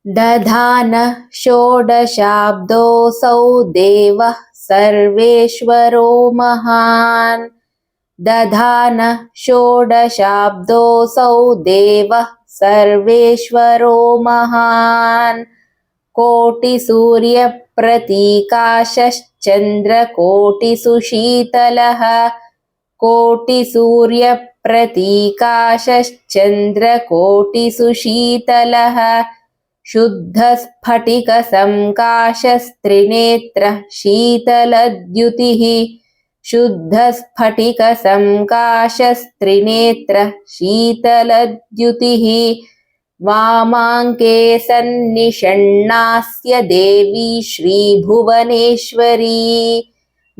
दधान षोडशाब्दोऽसौ देवः सर्वेश्वरो महान् दधान षोडशाब्दोऽसौ देवः सर्वेश्वरो महान् कोटिसूर्यप्रतीकाशश्चन्द्रकोटिसुशीतलः कोटिसूर्यप्रतीकाशश्चन्द्रकोटिसुशीतलः शुद्धस्फटिकसङ्काशस्त्रिनेत्रः शीतलद्युतिः शुद्धस्फटिकसङ्काशस्त्रिनेत्रः शीतलद्युतिः वामाङ्के सन्निषण्णास्य देवी श्रीभुवनेश्वरी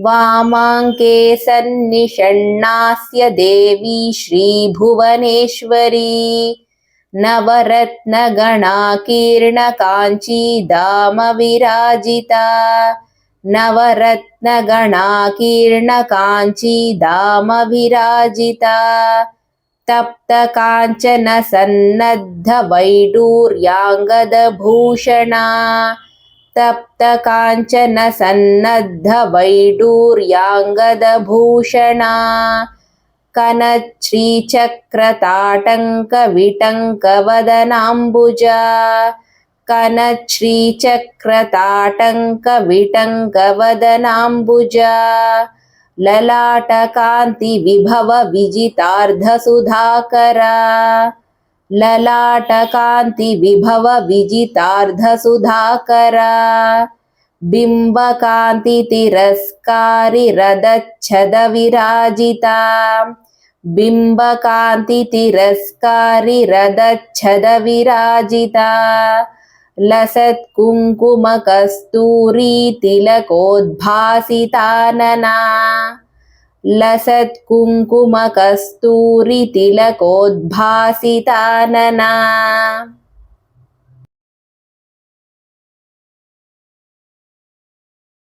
वामाङ्के सन्निषण्णास्य देवी श्रीभुवनेश्वरी नवरत्नगणाकीर्णकाञ्चीदामविराजिता नवरत्नगणाकीर्णकाञ्चीदामविराजिता तप्तकाञ्चनसन्नद्धवैडूर्याङ्गदभूषणा तप्तकाञ्चनसन्नद्धवैडूर्याङ्गदभूषणा कनच्छ्रीचक्रताटङ्कविटङ्कवदनाम्बुजा कनच्छ्रीचक्रताटङ्कविटङ्कवदनाम्बुजा ललाटकान्तिविभवविजितार्धसुधाकरा ललाटकान्तिविभवविजितार्धसुधाकरा बिम्बकान्तितिरस्कारिरदच्छदविराजिता बिम्बकान्तितिरस्कारिरदच्छदविराजिता लसत्कुङ्कुमकस्तूरीतिलकोद्भासितानना लसत्कुङ्कुमकस्तूरितिलकोद्भासितानना